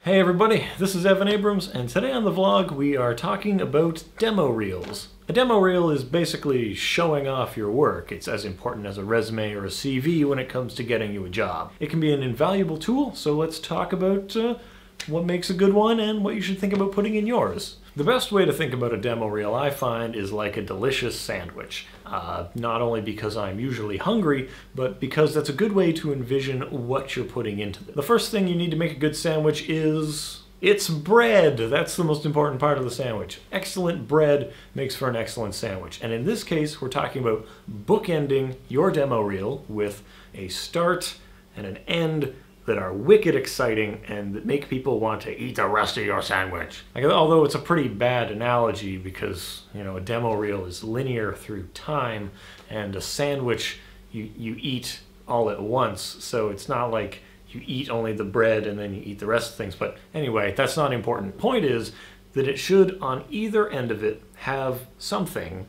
Hey everybody, this is Evan Abrams, and today on the vlog we are talking about demo reels. A demo reel is basically showing off your work. It's as important as a resume or a CV when it comes to getting you a job. It can be an invaluable tool, so let's talk about what makes a good one and what you should think about putting in yours. The best way to think about a demo reel, I find, is like a delicious sandwich. Not only because I'm usually hungry, but because that's a good way to envision what you're putting into it. The first thing you need to make a good sandwich is it's bread. That's the most important part of the sandwich. Excellent bread makes for an excellent sandwich. And in this case, we're talking about bookending your demo reel with a start and an end that are wicked exciting and that make people want to eat the rest of your sandwich. Although it's a pretty bad analogy because, you know, a demo reel is linear through time and a sandwich you eat all at once, so it's not like you eat only the bread and then you eat the rest of things. But anyway, that's not important. The point is that it should, on either end of it, have something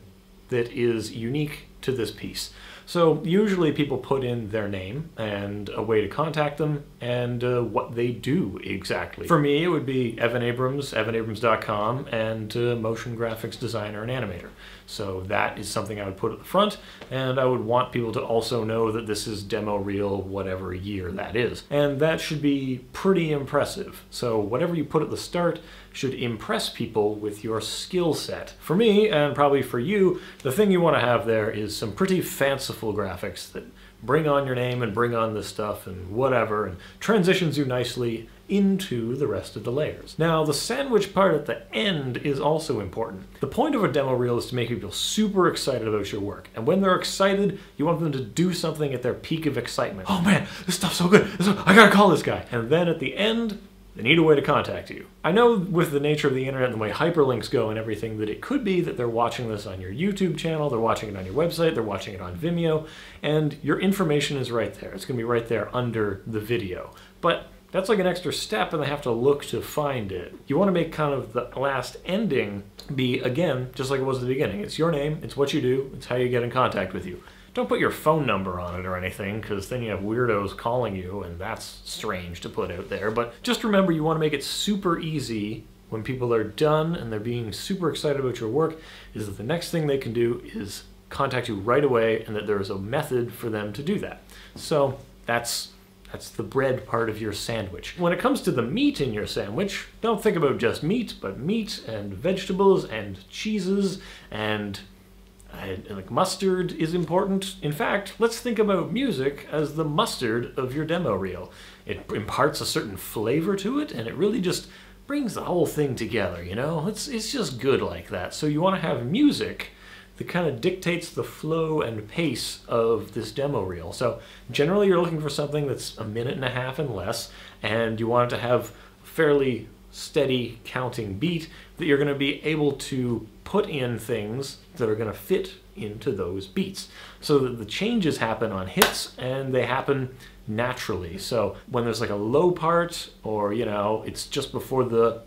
that is unique to this piece. So usually people put in their name and a way to contact them and what they do exactly. For me, it would be Evan Abrams, evanabrams.com, and motion graphics designer and animator. So that is something I would put at the front, and I would want people to also know that this is demo reel whatever year that is. And that should be pretty impressive. So whatever you put at the start should impress people with your skill set. For me, and probably for you, the thing you want to have there is some pretty fanciful graphics that bring on your name and bring on this stuff and whatever, and transitions you nicely into the rest of the layers. Now, the sandwich part at the end is also important. The point of a demo reel is to make people super excited about your work. And when they're excited, you want them to do something at their peak of excitement. Oh man, this stuff's so good. I gotta call this guy. And then at the end, they need a way to contact you. I know with the nature of the internet and the way hyperlinks go and everything that it could be that they're watching this on your YouTube channel, they're watching it on your website, they're watching it on Vimeo, and your information is right there. It's gonna be right there under the video. But that's like an extra step and they have to look to find it. You wanna make kind of the last ending be, again, just like it was at the beginning. It's your name, it's what you do, it's how you get in contact with you. Don't put your phone number on it or anything, because then you have weirdos calling you, and that's strange to put out there. But just remember, you want to make it super easy when people are done and they're being super excited about your work, is that the next thing they can do is contact you right away, and that there is a method for them to do that. So that's the bread part of your sandwich. When it comes to the meat in your sandwich, don't think about just meat, but meat and vegetables and cheeses and like mustard is important. In fact, let's think about music as the mustard of your demo reel. It imparts a certain flavor to it, and it really just brings the whole thing together, you know? It's just good like that. So you want to have music that kind of dictates the flow and pace of this demo reel. So generally you're looking for something that's 1.5 minutes and less, and you want it to have fairly steady counting beat that you're going to be able to put in things that are going to fit into those beats so that the changes happen on hits and they happen naturally. So when there's like a low part, or you know, it's just before the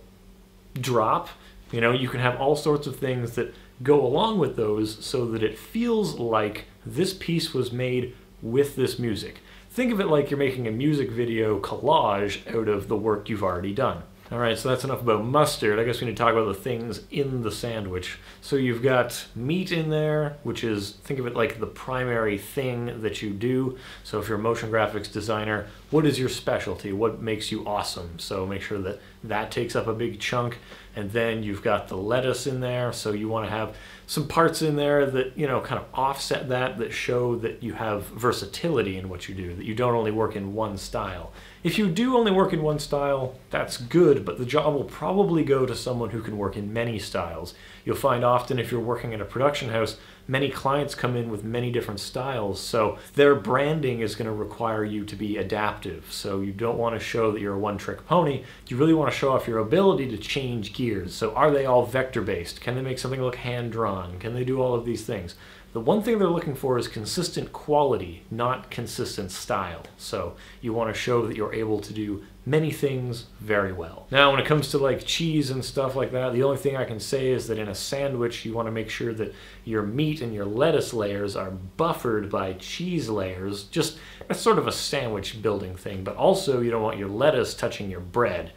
drop, you know, you can have all sorts of things that go along with those so that it feels like this piece was made with this music. Think of it like you're making a music video collage out of the work you've already done. Alright, so that's enough about mustard. I guess we need to talk about the things in the sandwich. So you've got meat in there, which is, think of it like the primary thing that you do. So if you're a motion graphics designer, what is your specialty? What makes you awesome? So make sure that that takes up a big chunk. And then you've got the lettuce in there, so you want to have some parts in there that, you know, kind of offset that show that you have versatility in what you do, that you don't only work in one style. If you do only work in one style, that's good, but the job will probably go to someone who can work in many styles. You'll find often if you're working in a production house, many clients come in with many different styles, so their branding is going to require you to be adaptive. So you don't want to show that you're a one-trick pony. You really want to show off your ability to change gears. So are they all vector-based? Can they make something look hand-drawn? Can they do all of these things? The one thing they're looking for is consistent quality, not consistent style. So you want to show that you're able to do many things very well. Now, when it comes to like cheese and stuff like that, the only thing I can say is that in a sandwich, you want to make sure that your meat and your lettuce layers are buffered by cheese layers. Just, that's sort of a sandwich building thing, but also you don't want your lettuce touching your bread.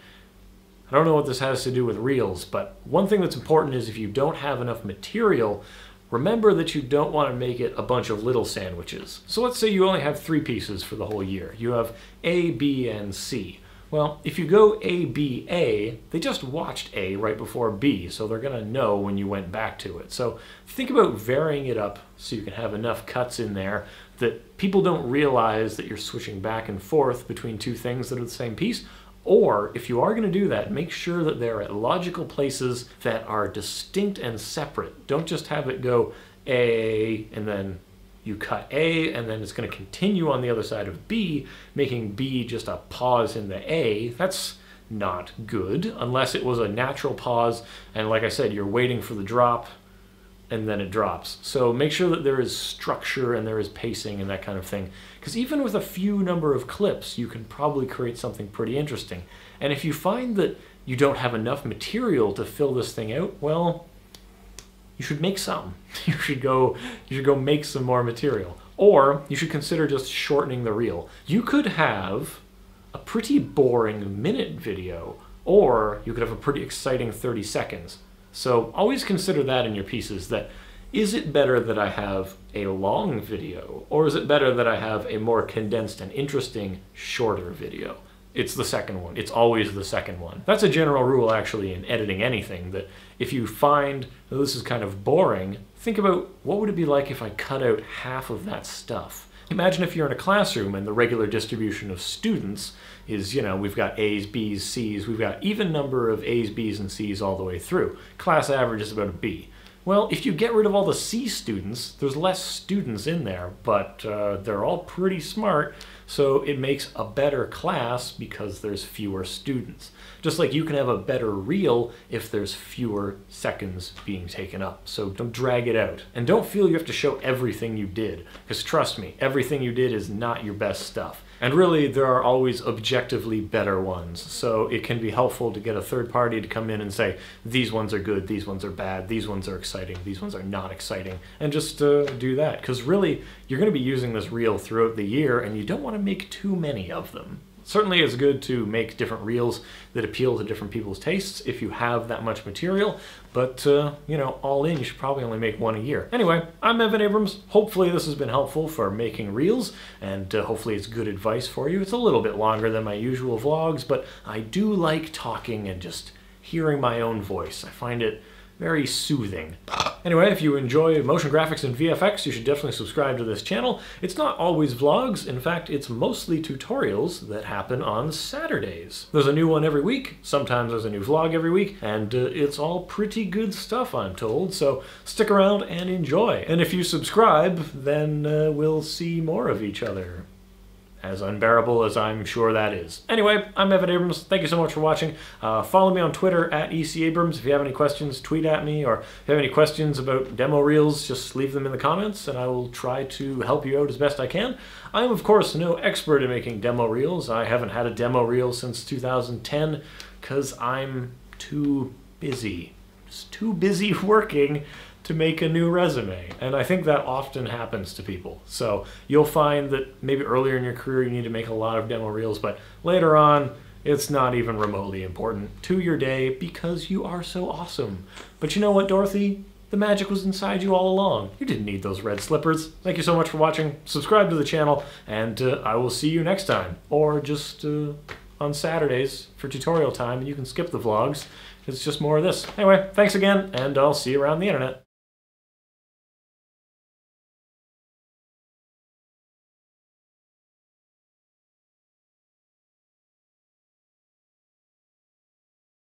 I don't know what this has to do with reels, but one thing that's important is if you don't have enough material, remember that you don't want to make it a bunch of little sandwiches. So let's say you only have 3 pieces for the whole year. You have A, B, and C. Well, if you go A, B, A, they just watched A right before B, so they're going to know when you went back to it. So think about varying it up so you can have enough cuts in there that people don't realize that you're switching back and forth between 2 things that are the same piece. Or, if you are going to do that, make sure that they're at logical places that are distinct and separate. Don't just have it go A, and then you cut A, and then it's going to continue on the other side of B, making B just a pause in the A. That's not good, unless it was a natural pause, and like I said, you're waiting for the drop, and then it drops. So make sure that there is structure and there is pacing and that kind of thing. Because even with a few number of clips, you can probably create something pretty interesting. And if you find that you don't have enough material to fill this thing out, well, you should make some. You should go make some more material. Or you should consider just shortening the reel. You could have a pretty boring minute video, or you could have a pretty exciting 30 seconds. So always consider that in your pieces, that is it better that I have a long video, or is it better that I have a more condensed and interesting, shorter video? It's the second one. It's always the second one. That's a general rule actually in editing anything, that if you find that this is kind of boring, think about what would it be like if I cut out half of that stuff. Imagine if you're in a classroom and the regular distribution of students is, we've got A's, B's, C's, we've got even number of A's, B's, and C's all the way through. Class average is about a B. Well, if you get rid of all the C students, there's less students in there, but they're all pretty smart, so it makes a better class because there's fewer students. Just like you can have a better reel if there's fewer seconds being taken up. So don't drag it out. And don't feel you have to show everything you did, because trust me, everything you did is not your best stuff. And really, there are always objectively better ones, so it can be helpful to get a third party to come in and say, these ones are good, these ones are bad, these ones are exciting, these ones are not exciting, and just do that. Because really, you're going to be using this reel throughout the year, and you don't want to make too many of them. Certainly it's good to make different reels that appeal to different people's tastes if you have that much material, but all in, you should probably only make 1 a year. Anyway, I'm Evan Abrams. Hopefully this has been helpful for making reels, and hopefully it's good advice for you. It's a little bit longer than my usual vlogs, but I do like talking and just hearing my own voice. I find it very soothing. Anyway, if you enjoy motion graphics and VFX, you should definitely subscribe to this channel. It's not always vlogs. In fact, it's mostly tutorials that happen on Saturdays. There's a new one every week. Sometimes there's a new vlog every week, and it's all pretty good stuff, I'm told. So stick around and enjoy. And if you subscribe, then we'll see more of each other. As unbearable as I'm sure that is. Anyway, I'm Evan Abrams. Thank you so much for watching. Follow me on Twitter at ECAbrams. If you have any questions, tweet at me, or if you have any questions about demo reels, just leave them in the comments and I will try to help you out as best I can. I am, of course, no expert in making demo reels. I haven't had a demo reel since 2010 because I'm too busy. Just too busy working to make a new resume. And I think that often happens to people. So you'll find that maybe earlier in your career you need to make a lot of demo reels, but later on it's not even remotely important to your day because you are so awesome. But you know what, Dorothy? The magic was inside you all along. You didn't need those red slippers. Thank you so much for watching. Subscribe to the channel, and I will see you next time. Or just on Saturdays for tutorial time, and you can skip the vlogs. It's just more of this. Anyway, thanks again, and I'll see you around the internet.